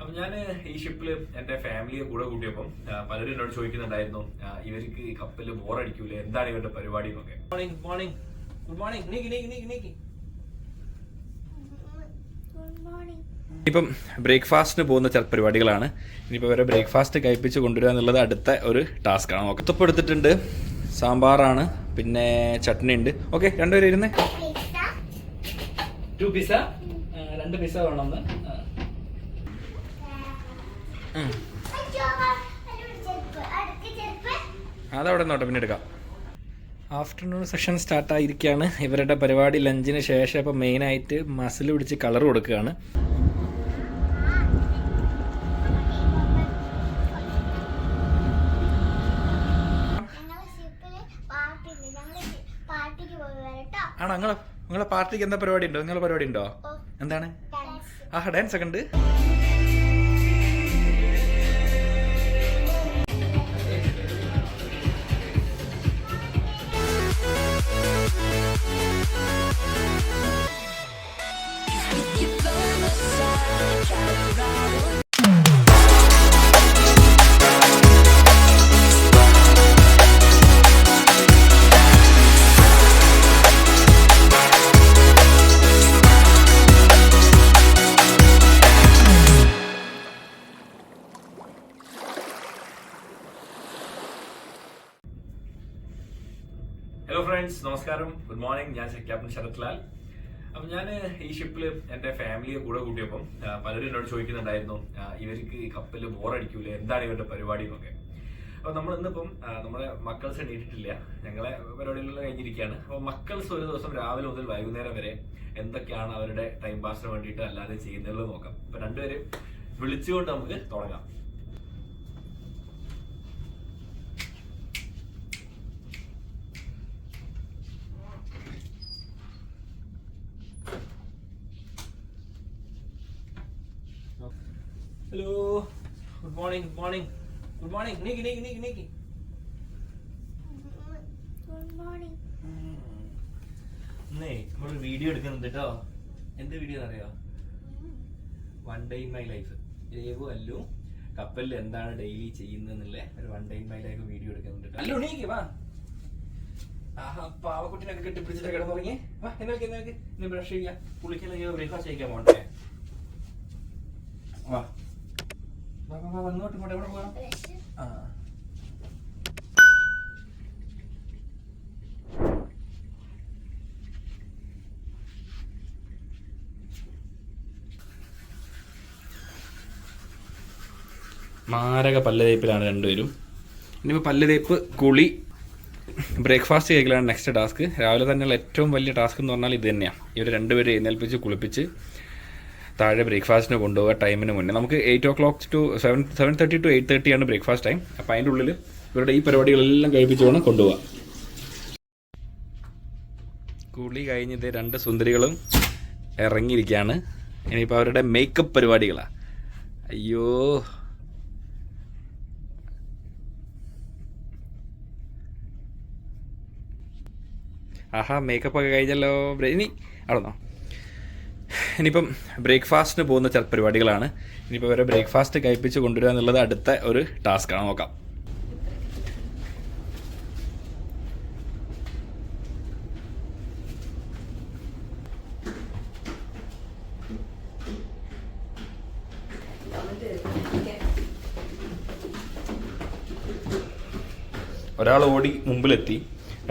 അപ്പൊ ഞാൻ ഈ ഷിപ്പിൽ എന്റെ ഫാമിലിയെ കൂടെ കൂട്ടിയപ്പം പലരും എന്നോട് ചോദിക്കുന്നുണ്ടായിരുന്നു ഇവർക്ക് കപ്പലിൽ ബോറടിക്കൂലേ, എന്താണ് ഇവരുടെ പരിപാടി എന്നൊക്കെ. Good morning. ഇപ്പം ബ്രേക്ക്ഫാസ്റ്റിന് പോകുന്ന ചില പരിപാടികളാണ്. ഇനിയിപ്പോൾ ഇവരെ ബ്രേക്ക്ഫാസ്റ്റ് കഴിപ്പിച്ച് കൊണ്ടുവരിക എന്നുള്ളത് അടുത്ത ഒരു ടാസ്ക്കാണ്. ഒക്കത്തപ്പം എടുത്തിട്ടുണ്ട്, സാമ്പാറാണ്, പിന്നെ ചട്നി ഉണ്ട്. ഓക്കെ, രണ്ടുപേരും ഇരുന്നേ. 2 പിസ്സ, 2 പിസ്സ വേണമെന്ന്. അതവിടെ നോട്ടെ, പിന്നെ എടുക്കാം. ആഫ്റ്റർനൂൺ സെഷൻ സ്റ്റാർട്ടായിരിക്കുകയാണ്. ഇവരുടെ പരിപാടി ലഞ്ചിന് ശേഷം ഇപ്പോൾ മെയിനായിട്ട് മസിൽ പിടിച്ച് കളർ കൊടുക്കുകയാണ്. ആണോ? നിങ്ങളെ പാർട്ടിക്ക് എന്താ പരിപാടി ഉണ്ടോ? നിങ്ങളെ പരിപാടി ഉണ്ടോ? എന്താണ്? ഡാൻസ് ഒക്കെ ഉണ്ട്. ഹലോ ഫ്രണ്ട്സ്, നമസ്കാരം, ഗുഡ് മോർണിംഗ്. ഞാൻ ക്യാപ്റ്റൻ ശരത് ലാൽ. അപ്പൊ ഞാൻ ഈ ഷിപ്പിൽ എന്റെ ഫാമിലിയെ കൂടെ കൂട്ടിയപ്പം പലരും എന്നോട് ചോദിക്കുന്നുണ്ടായിരുന്നു ഇവർക്ക് കപ്പലിൽ ബോറടിക്കൂലേ, എന്താണ് ഇവരുടെ പരിപാടി എന്നൊക്കെ. അപ്പൊ നമ്മൾ ഇന്നിപ്പം നമ്മുടെ മക്കൾസ് എണീറ്റിട്ടില്ല, ഞങ്ങളെ പരിപാടികളെല്ലാം കഴിഞ്ഞിരിക്കുകയാണ്. അപ്പൊ മക്കൾസ് ഒരു ദിവസം രാവിലെ മുതൽ വൈകുന്നേരം വരെ എന്തൊക്കെയാണ് അവരുടെ ടൈം പാസിന് വേണ്ടിയിട്ട് അല്ലാതെ ചെയ്യുന്നത് നോക്കാം. അപ്പൊ രണ്ടുപേരും വിളിച്ചുകൊണ്ട് നമുക്ക് തുടങ്ങാം. Hello, good morning. നീക്കി. നമ്മളൊരു വീഡിയോ എടുക്കുന്നുണ്ട് കേട്ടോ. എന്ത് വീഡിയോ അറിയോ? 1 day in my life. Revu Allu കപ്പലിൽ എന്താണ് ഡെയിലി ചെയ്യുന്നതെന്നുള്ള ഒരു 1 day in my life video എടുക്കുന്നുണ്ട്. അല്ലു നീക്കി വാ. പാവക്കുട്ടിനൊക്കെ കെട്ടിപ്പിടിച്ചിട്ട് കിടന്നുറങ്ങി. വാ, എന്നൊക്കെ ബ്രഷ് ചെയ്യാം, കുളിക്കാൻ, ബ്രേക്ക്ഫാസ്റ്റ് കഴിക്കാൻ പോകണ്ടേ? വാ, വന്നോട്ട്. എവിടെ പോകാം? മാരക പല്ല് തേപ്പിലാണ് രണ്ടുപേരും. ഇനിയിപ്പോൾ പല്ല് തേപ്പ്, കുളി, ബ്രേക്ക്ഫാസ്റ്റ് കഴിക്കലാണ് നെക്സ്റ്റ് ടാസ്ക്. രാവിലെ തന്നെയുള്ള ഏറ്റവും വലിയ ടാസ്ക് എന്ന് പറഞ്ഞാൽ ഇത് തന്നെയാണ്. ഇവർ രണ്ടുപേരും എഴുന്നേൽപ്പിച്ച് കുളിപ്പിച്ച് താഴെ ബ്രേക്ക്ഫാസ്റ്റിന് കൊണ്ടുപോകുക ടൈമിന് മുന്നേ. നമുക്ക് 8 o'clock to 7:30 to 8:30 ആണ് ബ്രേക്ക്ഫാസ്റ്റ് ടൈം. അപ്പം അതിൻ്റെ ഉള്ളിൽ ഇവരുടെ ഈ പരിപാടികളെല്ലാം കഴിപ്പിച്ച് വേണം കൊണ്ടുപോകാം. കുളി കഴിഞ്ഞത് 2 സുന്ദരികളും ഇറങ്ങിയിരിക്കുകയാണ്. ഇനിയിപ്പോൾ അവരുടെ മേക്കപ്പ് പരിപാടികളാണ്. അയ്യോ, മേക്കപ്പ് ഒക്കെ കഴിഞ്ഞല്ലോ. ഇനി അവിടെന്നോ. ഇനിയിപ്പം ബ്രേക്ക്ഫാസ്റ്റിന് പോകുന്ന ചില പരിപാടികളാണ്. ഇനിയിപ്പോൾ ഇവരെ ബ്രേക്ക്ഫാസ്റ്റ് കഴിപ്പിച്ച് കൊണ്ടുവരിക എന്നുള്ളത് അടുത്ത ഒരു ടാസ്ക്കാണ്. നോക്കാം. ഒരാൾ ഓടി മുമ്പിലെത്തി,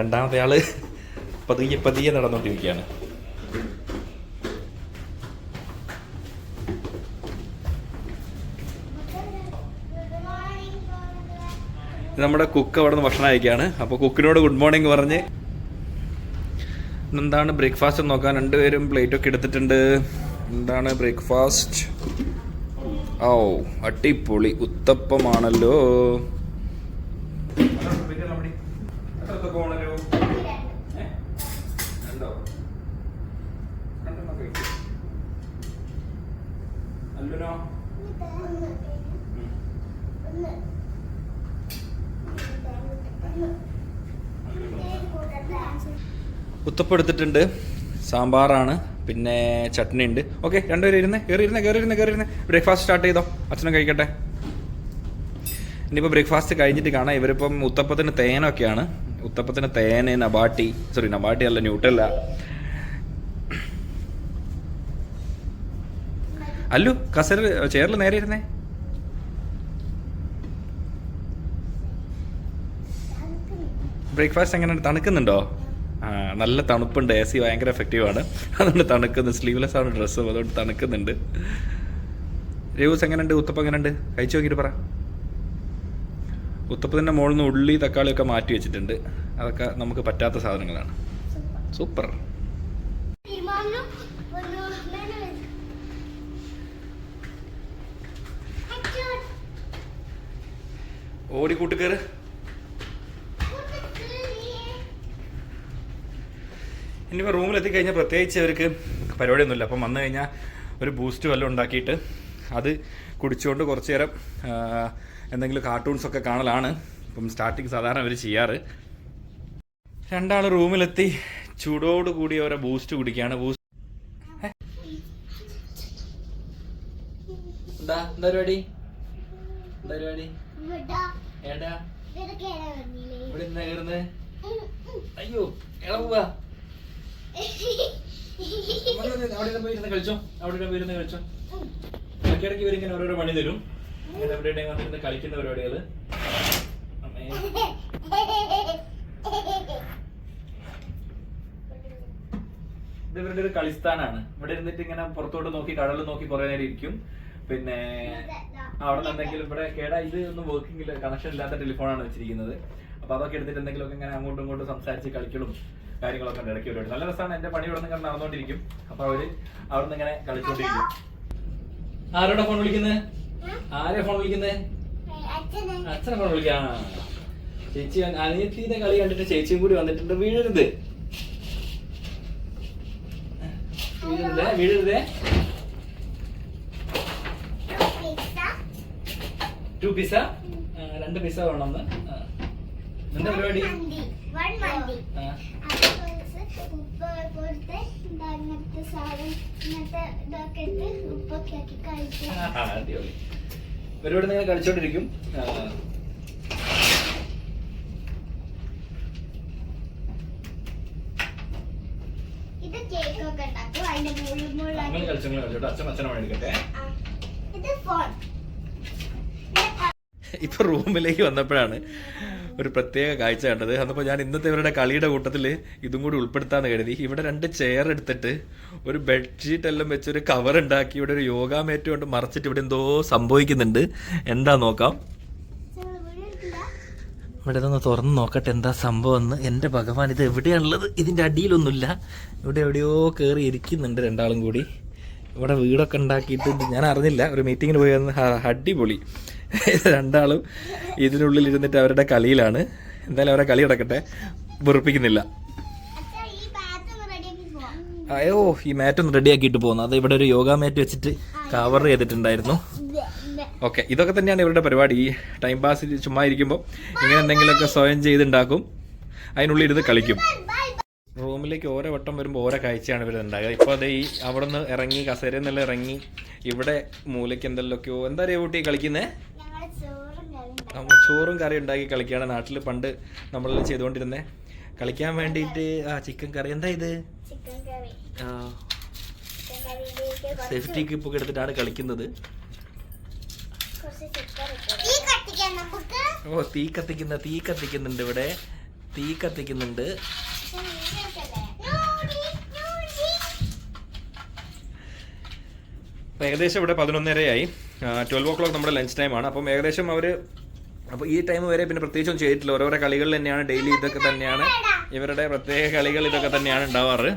രണ്ടാമത്തെ ആള് പതിയെ നടന്നുകൊണ്ടിരിക്കുകയാണ്. നമ്മുടെ കുക്ക് അവിടെ നിന്ന് ഭക്ഷണം കഴിക്കുകയാണ്. അപ്പോൾ കുക്കിനോട് ഗുഡ് മോർണിംഗ് പറഞ്ഞ് എന്താണ് ബ്രേക്ക്ഫാസ്റ്റ് നോക്കാൻ രണ്ടുപേരും പ്ലേറ്റൊക്കെ എടുത്തിട്ടുണ്ട്. എന്താണ് ബ്രേക്ക്ഫാസ്റ്റ്? അടിപൊളി ഉത്തപ്പമാണല്ലോ. ഉത്തപ്പം എടുത്തിട്ടുണ്ട്, സാമ്പാറാണ്, പിന്നെ ചട്നി ഉണ്ട്. ഓക്കെ, രണ്ടുപേരും കയറിയിരുന്നേ. ബ്രേക്ക്ഫാസ്റ്റ് സ്റ്റാർട്ട് ചെയ്തോ, അച്ഛനും കഴിക്കട്ടെ. ഇനിയിപ്പോൾ ബ്രേക്ക്ഫാസ്റ്റ് കഴിഞ്ഞിട്ട് കാണാം. ഇവരിപ്പം ഉത്തപ്പത്തിന് തേനൊക്കെയാണ്. ഉത്തപ്പത്തിന് തേന്, നബാട്ടി അല്ല, ന്യൂട്ടല്ല. അല്ലു ചെയറിൽ നേരെ ഇരുന്നേ. ബ്രേക്ക്ഫാസ്റ്റ് എങ്ങനെ തണുക്കുന്നുണ്ടോ? നല്ല തണുപ്പുണ്ട്. AC ഭയങ്കര എഫക്റ്റീവാണ്, അതുകൊണ്ട് തണുക്കുന്നു. സ്ലീവ്ലെസ് ആണ് ഡ്രസ്സ്, അതുകൊണ്ട് തണുക്കുന്നുണ്ട്. രൂസ് എങ്ങനെയുണ്ട്? ഉത്തപ്പം എങ്ങനെയുണ്ട്? കഴിച്ചു നോക്കിയിട്ട് പറ. ഉത്തപ്പത്തിൻ്റെ മുകളിൽ നിന്ന് ഉള്ളി തക്കാളിയൊക്കെ മാറ്റി വെച്ചിട്ടുണ്ട്. അതൊക്കെ നമുക്ക് പറ്റാത്ത സാധനങ്ങളാണ്. സൂപ്പർ. ഓടിക്കൂട്ട് കയറ്. ഇനിയിപ്പോൾ റൂമിലെത്തിക്കഴിഞ്ഞാൽ പ്രത്യേകിച്ച് അവർക്ക് പരിപാടിയൊന്നുമില്ല. അപ്പം വന്നു കഴിഞ്ഞാൽ ഒരു ബൂസ്റ്റ് വല്ലതും ഉണ്ടാക്കിയിട്ട് അത് കുടിച്ചുകൊണ്ട് കുറച്ച് നേരം എന്തെങ്കിലും കാർട്ടൂൺസൊക്കെ കാണലാണ് ഇപ്പം സ്റ്റാർട്ടിങ് സാധാരണ അവർ ചെയ്യാറ്. രണ്ടാൾ റൂമിലെത്തി ചൂടോടുകൂടി അവരെ ബൂസ്റ്റ് കുടിക്കുകയാണ്. എന്താ പരിപാടി? ഏടാ ഇവിടെ എന്താ കയറുന്നത്? അയ്യോ, ഇളവുക. അവിടെ പോയിരുന്ന് കളിച്ചോ. ഇടയ്ക്കിടയ്ക്ക് ഇവരിങ്ങനെ ഓരോരോ പണി തരും. എവിടെയും വന്നിരുന്ന് കളിക്കുന്ന പരിപാടികൾ. ഇത് ഇവരുടെ ഒരു കളിസ്ഥാനാണ്. ഇവിടെ ഇരുന്നിട്ട് ഇങ്ങനെ പുറത്തോട്ട് നോക്കി കടലിൽ നോക്കി കുറെ നേരം ഇരിക്കും. പിന്നെ അവിടെ നിന്ന് എന്തെങ്കിലും ഇവിടെ ഇത് ഒന്നും വർക്കിംഗ് കണക്ഷൻ ഇല്ലാത്ത ടെലിഫോണാണ് വെച്ചിരിക്കുന്നത്. അപ്പൊ അതൊക്കെ എടുത്തിട്ട് എന്തെങ്കിലുമൊക്കെ ഇങ്ങനെ അങ്ങോട്ടും ഇങ്ങോട്ടും സംസാരിച്ച് കളിക്കലും കാര്യങ്ങളൊക്കെ ഉണ്ട് ഇടയ്ക്ക് പരിപാടി. നല്ല രസമാണ്. എന്റെ പണി ഇവിടെ നിന്ന് നടന്നുകൊണ്ടിരിക്കും. അപ്പൊ അവര് അവിടെ നിന്ന് ഇങ്ങനെ കളിച്ചോണ്ടിരിക്കും. ആരോടാ ഫോൺ വിളിക്കുന്നത്? ആരെയാ ഫോൺ വിളിക്കുന്നത്? അച്ഛനെ ഫോൺ വിളിക്കാ. ചേച്ചി അനിയത്തിന്റെ കളി കണ്ടിട്ട് ചേച്ചിയും കൂടി വന്നിട്ടുണ്ട്. വീഴരുതേ. 2 പിസ്സ, 2 പിസ്സ വേണമെന്ന്. എന്താ പരിപാടി? അടിപൊളി പരിപാടി. നിങ്ങൾ കളിച്ചോണ്ടിരിക്കും. അച്ഛനെ മേടിക്കട്ടെ. ഇപ്പൊ റൂമിലേക്ക് വന്നപ്പോഴാണ് ഒരു പ്രത്യേക കാഴ്ച കണ്ടത്. അന്നപ്പോൾ ഞാൻ ഇന്നത്തെ ഇവരുടെ കളിയുടെ കൂട്ടത്തിൽ ഇതും കൂടി ഉൾപ്പെടുത്താന്ന് കരുതി. ഇവിടെ 2 ചെയർ എടുത്തിട്ട് ഒരു ബെഡ്ഷീറ്റ് എല്ലാം വെച്ച് ഒരു കവർ ഉണ്ടാക്കി ഇവിടെ ഒരു യോഗ മാറ്റ് കൊണ്ട് മറച്ചിട്ട് ഇവിടെ എന്തോ സംഭവിക്കുന്നുണ്ട്. എന്താ നോക്കാം. ഇവിടെ ഇതൊന്ന് തുറന്ന് നോക്കട്ടെ എന്താ സംഭവം എന്ന്. എൻ്റെ ഭഗവാൻ, ഇത് എവിടെയാണുള്ളത്? ഇതിൻ്റെ അടിയിലൊന്നുമില്ല. ഇവിടെ എവിടെയോ കയറി ഇരിക്കുന്നുണ്ട് രണ്ടാളും കൂടി. ഇവിടെ വീടൊക്കെ ഉണ്ടാക്കിയിട്ട് ഞാൻ അറിഞ്ഞില്ല. ഒരു മീറ്റിങ്ങിന് പോയി വന്ന് അടിപൊളി. രണ്ടാളും ഇതിനുള്ളിൽ ഇരുന്നിട്ട് അവരുടെ കളിയിലാണ്. എന്തായാലും അവരെ കളി നടക്കട്ടെ, വെറുപ്പിക്കുന്നില്ല. അയ്യോ, ഈ മാറ്റ് ഒന്ന് റെഡി ആക്കിയിട്ട് പോകുന്നു. അത് ഇവിടെ ഒരു യോഗ മാറ്റ് വെച്ചിട്ട് കവർ ചെയ്തിട്ടുണ്ടായിരുന്നു. ഓക്കെ, ഇതൊക്കെ തന്നെയാണ് ഇവരുടെ പരിപാടി. ഈ ടൈം പാസ് ചുമ്മാ ഇരിക്കുമ്പോൾ ഇങ്ങനെ എന്തെങ്കിലുമൊക്കെ സ്വയം ചെയ്തുണ്ടാക്കും, അതിനുള്ളിൽ ഇരുന്ന് കളിക്കും. റൂമിലേക്ക് ഓരോ വട്ടം വരുമ്പോൾ ഓരോ കാഴ്ചയാണ് ഇവർ ഉണ്ടാകുക. ഇപ്പോൾ അത് ഈ അവിടെ നിന്ന് ഇറങ്ങി, കസേരയിൽ നിന്നെല്ലാം ഇറങ്ങി ഇവിടെ മൂലയ്ക്ക് എന്തെല്ലാമൊക്കെയോ എന്താ കുട്ടി കളിക്കുന്നത്? ചോറും കറി ഉണ്ടാക്കി കളിക്കുകയാണ്. നാട്ടിൽ പണ്ട് നമ്മളെല്ലാം ചെയ്തുകൊണ്ടിരുന്നേ. കളിക്കാൻ വേണ്ടിയിട്ട് ചിക്കൻ കറി. എന്താ ഇത്? സേഫ്റ്റി കിപ്പൊക്കെ എടുത്തിട്ടാണ് കളിക്കുന്നത്. ഓ, തീ കത്തിക്കുന്നുണ്ട് ഇവിടെ. തീ കത്തിക്കുന്നുണ്ട്. ഏകദേശം ഇവിടെ 11:30 12 o'clock നമ്മുടെ ലഞ്ച് ടൈമാണ്. അപ്പം ഏകദേശം അവർ അപ്പോൾ ഈ ടൈം വരെ പിന്നെ പ്രത്യേകിച്ചൊന്നും ചെയ്തിട്ടില്ല. ഓരോരോ കളികൾ തന്നെയാണ് ഡെയിലി. ഇതൊക്കെ തന്നെയാണ് ഇവരുടെ പ്രത്യേക കളികൾ. ഇതൊക്കെ തന്നെയാണ് ഉണ്ടാവാറ്.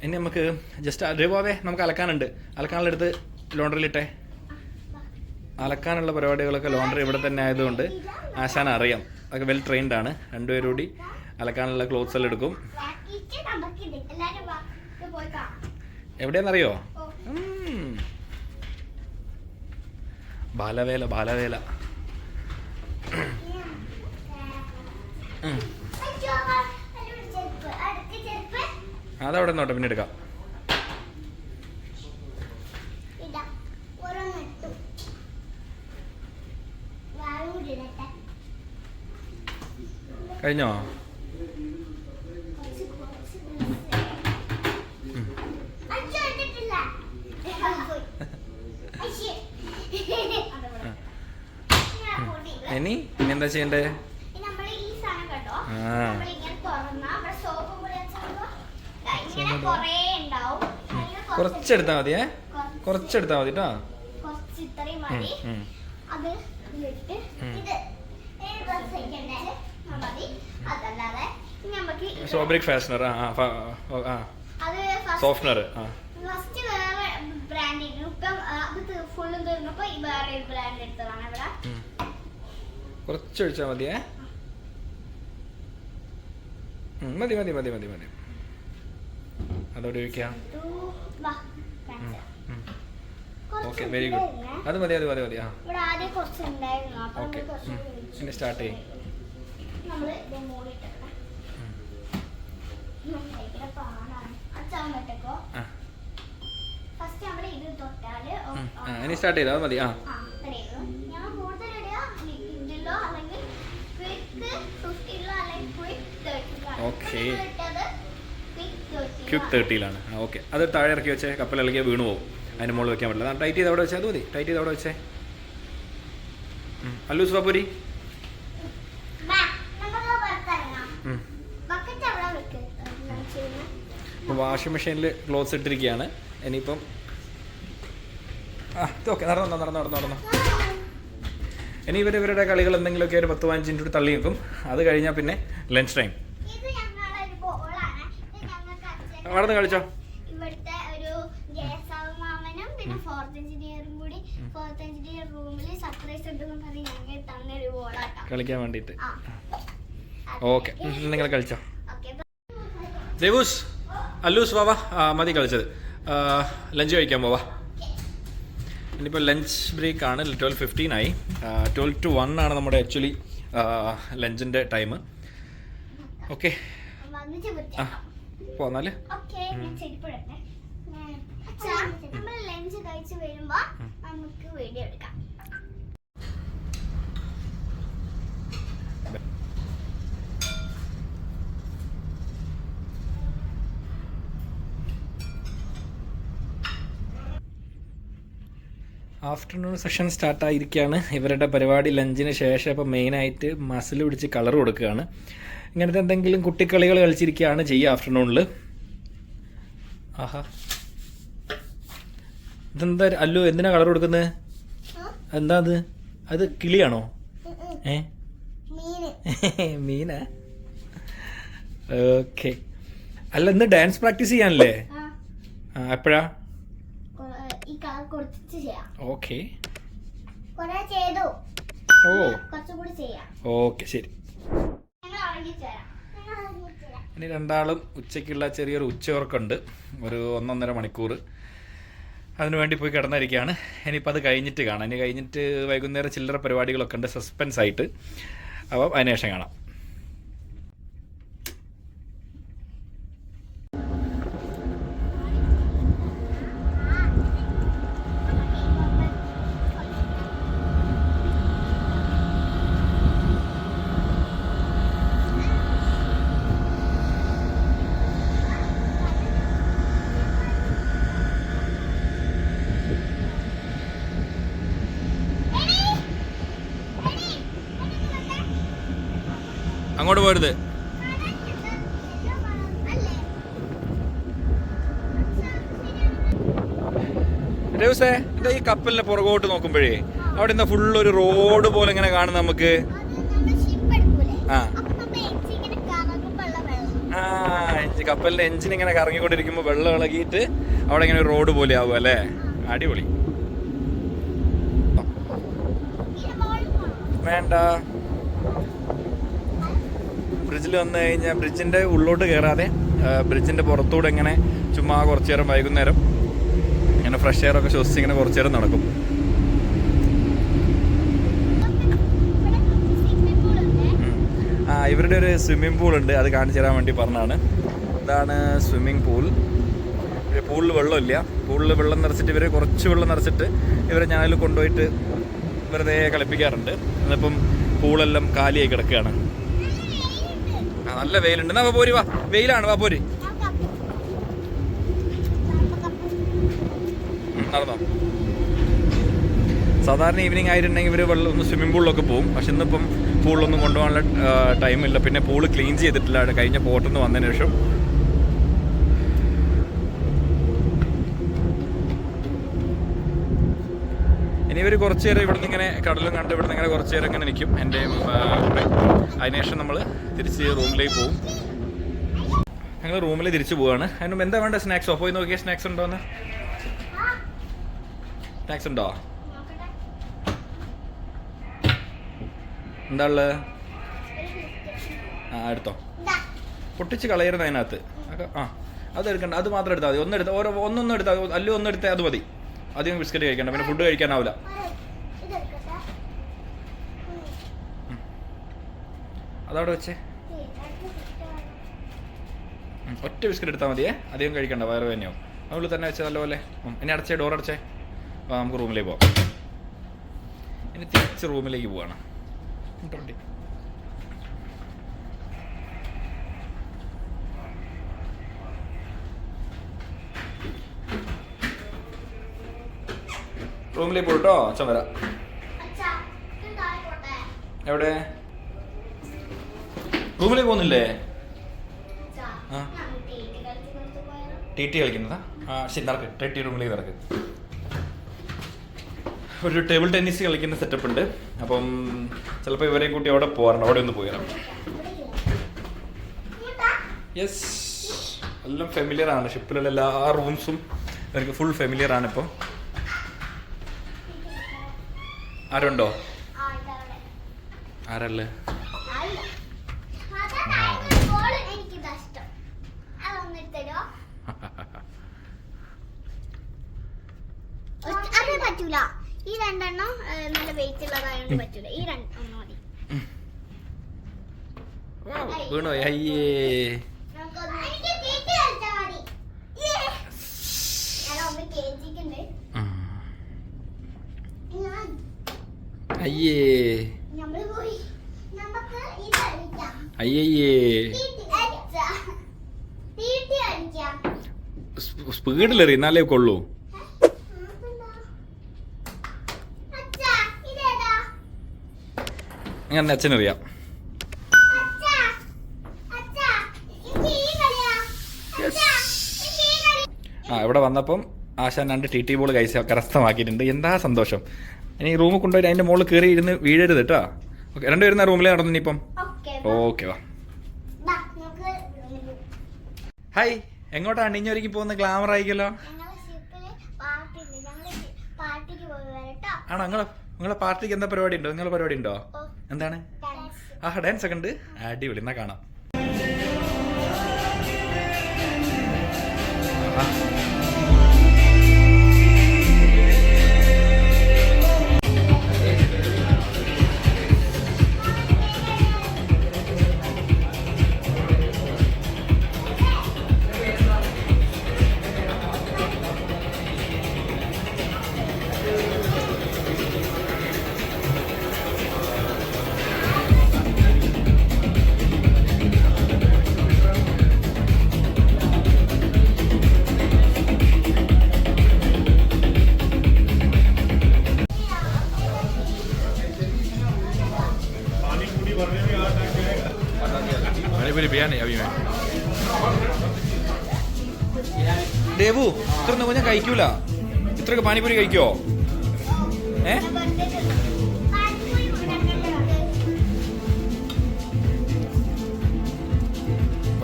ഇനി നമുക്ക് ജസ്റ്റ് രൂപവേ നമുക്ക് അലക്കാനുണ്ട്. അലക്കാനുള്ളടുത്ത് ലോണ്ടറിലിട്ടെ. അലക്കാനുള്ള പരിപാടികളൊക്കെ ലോണ്ടറി ഇവിടെ തന്നെ ആയതുകൊണ്ട് ആശാൻ അറിയാം. അതൊക്കെ വെൽ ട്രെയിൻഡ് ആണ്. രണ്ടുപേരും കൂടി അലക്കാനുള്ള ക്ലോത്ത്സ് എല്ലാം എടുക്കും. എവിടെയാണെന്നറിയോ? ബാലവേല ബാലവേല. അതവിടെ നോട്ടെ, പിന്നെ എടുക്കാം. കഴിഞ്ഞോ? ഇനി എന്താ ചെയ്യണ്ടേ? കുറച്ചെടുത്താ മതിയേ, കുറച്ചെടുത്താ മതി കേട്ടോ. Fabric ഫാഷനർ, softener. കുറച്ചൊഴിച്ചാ മതിയേ. മതി മതി മതി മതി മതി. അതോടെ ഒഴിക്കാം. Okay, very good. അത് മതി അത് മതി മതി. ആ ഓക്കെ, പിന്നെ സ്റ്റാർട്ട് ചെയ്യും. ഇനി സ്റ്റാർട്ട് ചെയ്താൽ മതി. ആ ഓക്കെ, ക്വിക്ക് 30-ലാണ്. ഓക്കെ, അത് താഴെ ഇറക്കി വെച്ചേ. കപ്പൽ ഇളകിയ വീണു പോകും. അതിന് മുകളിൽ വെക്കാൻ പറ്റില്ല. ടൈറ്റ് ചെയ്ത് അവിടെ വെച്ചാൽ അത് മതി. ടൈറ്റ് ചെയ്ത് അവിടെ വെച്ചേ. അല്ലു സ്വാപുരി, വാഷിംഗ് മെഷീനിൽ ക്ലോത്ത്സ് ഇട്ടിരിക്കുകയാണ്. ഇനിയിപ്പം ഓക്കെ, നടന്നോ നടന്നോ നടന്നോ നടന്നോ. ഇനി ഇവരുടെ കളികൾ എന്തെങ്കിലുമൊക്കെ ഒരു 10-15 മിനിറ്റ് തള്ളി നിൽക്കും. അത് കഴിഞ്ഞാൽ പിന്നെ ലഞ്ച് ടൈം. അവിടെ നിന്ന് കളിച്ചോ. കളിക്കാൻ വേണ്ടിയിട്ട്. ഓക്കെ, നിങ്ങൾ കളിച്ചോ. ദേവൂസ്, അല്ലൂസ് വാ, മതി കളിച്ചത്. ലഞ്ച് കഴിക്കാൻ പോവാ. ഇനിയിപ്പോൾ ലഞ്ച് ബ്രേക്കാണ്. 12:15 12 to 1 ആണ് നമ്മുടെ ആക്ച്വലി ലഞ്ചിൻ്റെ ടൈം. ഓക്കെ, ആ പോന്നാല്. ലഞ്ച് കഴിച്ച് വരുമ്പോ നമുക്ക് വീഡിയോ എടുക്കാം. ആഫ്റ്റർനൂൺ സെഷൻ സ്റ്റാർട്ടായിരിക്കുകയാണ്. ഇവരുടെ പരിപാടി ലഞ്ചിന് ശേഷം ഇപ്പോൾ മെയിനായിട്ട് മസിൽ പിടിച്ച് കളർ കൊടുക്കുകയാണ്. ഇങ്ങനത്തെ എന്തെങ്കിലും കുട്ടിക്കളികൾ കളിച്ചിരിക്കുകയാണ് ചെയ്യുക ആഫ്റ്റർനൂണിൽ. ആഹാ, ഇതെന്താ അല്ലു, എന്തിനാ കളർ കൊടുക്കുന്നത്? എന്താ അത് കിളിയാണോ? മീനാ? ഓക്കെ. അല്ല, ഇന്ന് ഡാൻസ് പ്രാക്ടീസ് ചെയ്യാനല്ലേ? എപ്പോഴാ? ഓക്കെ, ഓക്കെ, ശരി. ഇനി രണ്ടാളും ഉച്ചയ്ക്കുള്ള ചെറിയൊരു ഉച്ചയുറക്കുണ്ട്, ഒരു 1.5 മണിക്കൂർ. അതിനുവേണ്ടി പോയി കിടന്നിരിക്കുകയാണ്. ഇനിയിപ്പോൾ അത് കഴിഞ്ഞിട്ട് കാണാം. ഇനി കഴിഞ്ഞിട്ട് വൈകുന്നേരം ചില്ലറ പരിപാടികളൊക്കെ ഉണ്ട് സസ്പെൻസ് ആയിട്ട്. അപ്പം അതിനുശേഷം കാണാം. അങ്ങോട്ട് പോരുത്. രവസേ, എന്താ ഈ കപ്പലിന്റെ പുറകോട്ട് നോക്കുമ്പോഴേ അവിടെ എന്താ ഫുള്ളൊരു റോഡ് പോലെ ഇങ്ങനെ കാണും നമുക്ക്? കപ്പലിന്റെ എഞ്ചിൻ ഇങ്ങനെ കറങ്ങിക്കൊണ്ടിരിക്കുമ്പോൾ വെള്ളം ഇളകിയിട്ട് അവിടെ ഇങ്ങനെ ഒരു റോഡ് പോലെ ആവും അല്ലേ? അടിപൊളി. വേണ്ട. ബ്രിഡ്ജിൽ വന്നു കഴിഞ്ഞാൽ ബ്രിഡ്ജിൻ്റെ ഉള്ളോട്ട് കയറാതെ ബ്രിഡ്ജിൻ്റെ പുറത്തൂടെ ഇങ്ങനെ ചുമ്മാ കുറച്ച് നേരം വൈകുന്നേരം ഇങ്ങനെ ഫ്രഷ് എയർ ഒക്കെ ശ്വസിച്ച് ഇങ്ങനെ കുറച്ച് നേരം നടക്കും. ഇവരുടെ ഒരു സ്വിമ്മിംഗ് പൂൾ ഉണ്ട്, അത് കാണിച്ചു തരാൻ വേണ്ടി പറഞ്ഞതാണ്. ഇതാണ് സ്വിമ്മിംഗ് പൂൾ. പൂളിൽ വെള്ളമില്ല, പൂളിൽ വെള്ളം നിറച്ചിട്ട് ഇവർ കുറച്ച് വെള്ളം നിറച്ചിട്ട് ഇവരെ ഞാനിൽ കൊണ്ടുപോയിട്ട് വെറുതെ കളിപ്പിക്കാറുണ്ട്. എന്നിപ്പം പൂളെല്ലാം കാലിയായി കിടക്കുകയാണ്. നല്ല വെയിലുണ്ട്. എന്നാ പോരി, വാ, വെയിലാണ്, വാ പോരി. നടന്നോ. സാധാരണ ഈവനിങ് ആയിട്ടുണ്ടെങ്കിൽ ഇവർ വെള്ളം ഒന്ന് സ്വിമ്മിംഗ് പൂളിലൊക്കെ പോകും. പക്ഷെ ഇന്നിപ്പം പൂളിലൊന്നും കൊണ്ടുപോകാനുള്ള ടൈമില്ല. പിന്നെ പൂള് ക്ലീൻ ചെയ്തിട്ടില്ല കഴിഞ്ഞ പോർട്ടിൽ നിന്ന് വന്നതിന് ശേഷം. ഇനി ഇവർ കുറച്ച് നേരം ഇവിടുന്ന് ഇങ്ങനെ കടലും കണ്ട് ഇവിടുന്ന് ഇങ്ങനെ കുറച്ച് നേരം ഇങ്ങനെ നിൽക്കും എൻ്റെയും കൂടെ. അതിനുശേഷം നമ്മൾ തിരിച്ച് റൂമിലേക്ക് പോകും. ഞങ്ങൾ റൂമിൽ തിരിച്ചു പോവാണ്. അതിന് മുമ്പ് എന്താ വേണ്ട? സ്നാക്സോ? പോയി നോക്കിയാൽ സ്നാക്സ് ഉണ്ടോന്ന്. സ്നാക്സ് ഉണ്ടോ? എന്താ ഉള്ളത്? എടുത്തോ. പൊട്ടിച്ച് കളയരുത് അതിനകത്ത്. അത് എടുക്കണ്ട, അത് മാത്രം എടുത്താൽ മതി. ഒന്നൊന്നും എടുത്താൽ അല്ലു ഒന്നെടുത്താൽ അത് മതി. അധികം ബിസ്ക്കറ്റ് കഴിക്കണ്ട, പിന്നെ ഫുഡ് കഴിക്കാനാവില്ല. അതവിടെ വെച്ചേ. ഒറ്റ ബിസ്ക്കറ്റ് എടുത്താൽ മതിയേ, അധികം കഴിക്കണ്ട, വയറ് തന്നെയാവും. അതുകൊണ്ട് തന്നെ വെച്ചേ നല്ലപോലെ. ഇനി അടച്ചേ, ഡോർ അടച്ചേ. നമുക്ക് റൂമിലേക്ക് പോവാം. ഇനി തിരിച്ച് റൂമിലേക്ക് പോവാണ്. റൂമിലേക്ക് പോട്ടോ. അച്ഛൻ വരാം. എവിടെ? റൂമിലേക്ക് പോകുന്നില്ലേ? ടി കളിക്കുന്നതാ? ശരി, നടക്ക്. ടി റൂമിലേക്ക് നടക്ക്. ഒരു ടേബിൾ ടെന്നീസ് കളിക്കുന്ന സെറ്റപ്പ് ഉണ്ട്. അപ്പം ചിലപ്പോൾ ഇവരെയും കൂട്ടി അവിടെ പോകാറുണ്ട്. അവിടെ ഒന്ന് പോയി വരാം. യെസ്, എല്ലാം ഫെമിലിയർ ആണ്. ഷിപ്പിലുള്ള എല്ലാ റൂംസും അവർക്ക് ഫുൾ ഫെമിലിയർ ആണ്. ഇപ്പോൾ ആരുണ്ടോ? ആരല്ലേ? പറ്റൂല. ഈ രണ്ടെണ്ണം നല്ല വെയിറ്റ് ഉള്ളതായോണ്ട് പറ്റൂല. ഈ രണ്ടെണ്ണം മതി. വീണോ? അയ്യേ, അയ്യേ, അയ്യേ. സ്പീഡിലെറിയുന്നാലേ കൊള്ളൂ. അങ്ങനെ അച്ഛനറിയാം. ഇവിടെ വന്നപ്പം ആശാൻ 2 ടി ബോൾ കരസ്ഥമാക്കിയിട്ടുണ്ട്. എന്താ സന്തോഷം. ഇനി റൂമിൽ കൊണ്ടുപോയി അതിൻ്റെ മുകളിൽ കയറി ഇരുന്ന് വീഴരുത് കേട്ടോ. ഓക്കെ, രണ്ടുപേരും റൂമിലേ നടന്നു. ഇനിയിപ്പം ഓക്കെ, വാ. ഹായ്, എങ്ങോട്ടാണ് അണിഞ്ഞൊരുക്കി പോകുന്ന? ഗ്ലാമർ ആയിക്കല്ലോ. ആണോ? നിങ്ങളെ പാർട്ടിക്ക് എന്താ പരിപാടി ഉണ്ടോ? നിങ്ങളെ പരിപാടി ഉണ്ടോ? എന്താണ്? ഡാൻസ് ഒക്കെ ഉണ്ട്. അടിപൊളി. എന്നാ കാണാം. ബിരിയാണി അഭിമാൻ. ദേവു, ഇത്രയൊന്നും ഞാൻ കഴിക്കൂല. ഇത്രയൊക്കെ പാനിപൂരി കഴിക്കോ?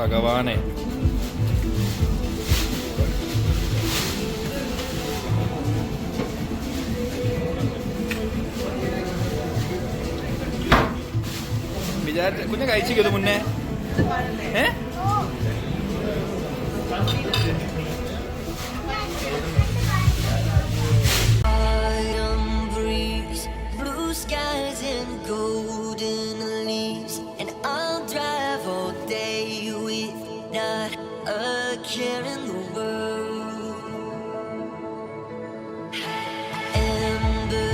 ഭഗവാനെ. വിചാരിച്ച കുഞ്ഞ് കഴിച്ചിക്കത് മുന്നേ ഏ Autumn breeze, blue skies and golden leaves, and I'll drive all day with not a care in the world. Amber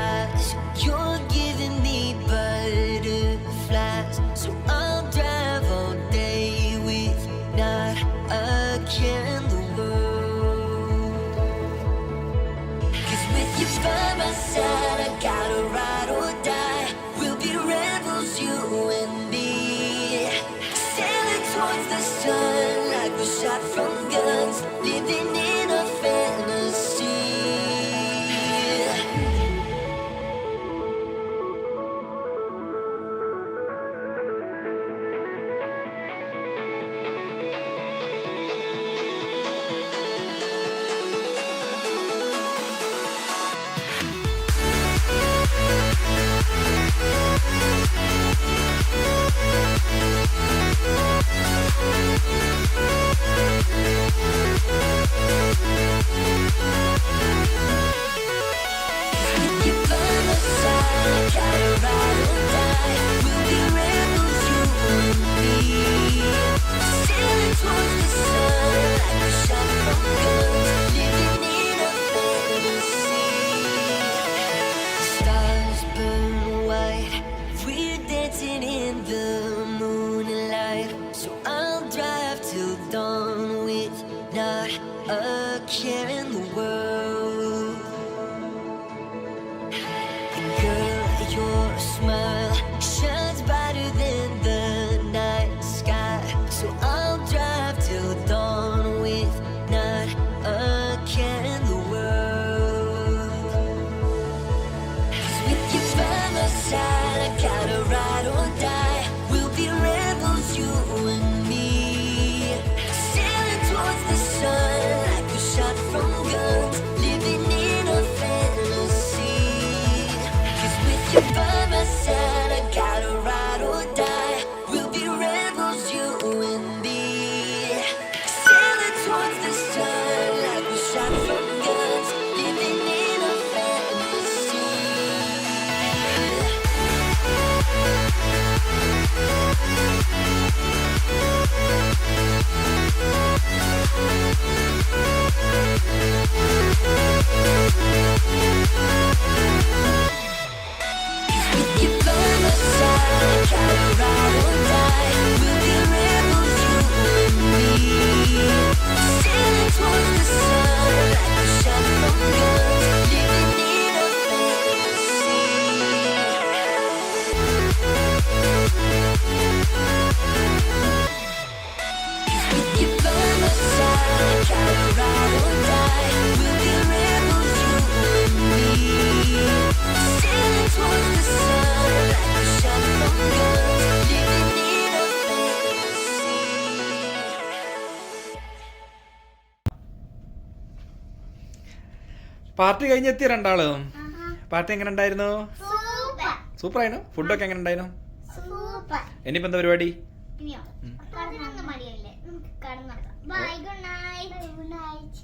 eyes, you're giving me butterflies, so I'll drive all day with not a care in the world. 'Cause with you by my side, I gotta ride or die. We'll be rebels, you and me, sailing towards the sun like we're shot from guns, living in a fantasy. With you by my side, I gotta ride or die. We'll be rebels, you and me, sailing towards the sun like we're shot from guns, living in a fantasy. Stars burn white, we're dancing in the moonlight, so I'll drive till dawn with not a care in the world. Girl, your smile shines brighter than the night sky, so I'll drive till dawn with not a care in the world. 'Cause with you by my side, I gotta ride or die. We'll be rebels, you and me, sailing towards the sun like we're shot from guns, living in a fantasy. 'Cause with you by my side, I gotta ride or die. We'll be rebels, you and me, sailing towards the sun like we're shot from guns, living in a fantasy. With you by my side, I gotta ride or die. We'll be rebels, you and me, sailing towards the sun like we're shot from guns, living in a fantasy. With you by my side, I gotta ride or die. We'll be rebels, you and me, sailing towards the sun like we're shot from guns, living in a fantasy. Party കഴിഞ്ഞെത്തിയ രണ്ടാളും. Party എങ്ങനെ ഉണ്ടായിരുന്നു? Super super ആയിരുന്നു. ഫുഡൊക്കെ എങ്ങനെ ഉണ്ടായിരുന്നു? Super. ഇനിയിപ്പോ എന്താ പരിപാടി? ഇനിയോ 11 മണിയല്ലേ, നമുക്ക് കടന്നുറങ്ങാം. Bye, good night. Good night.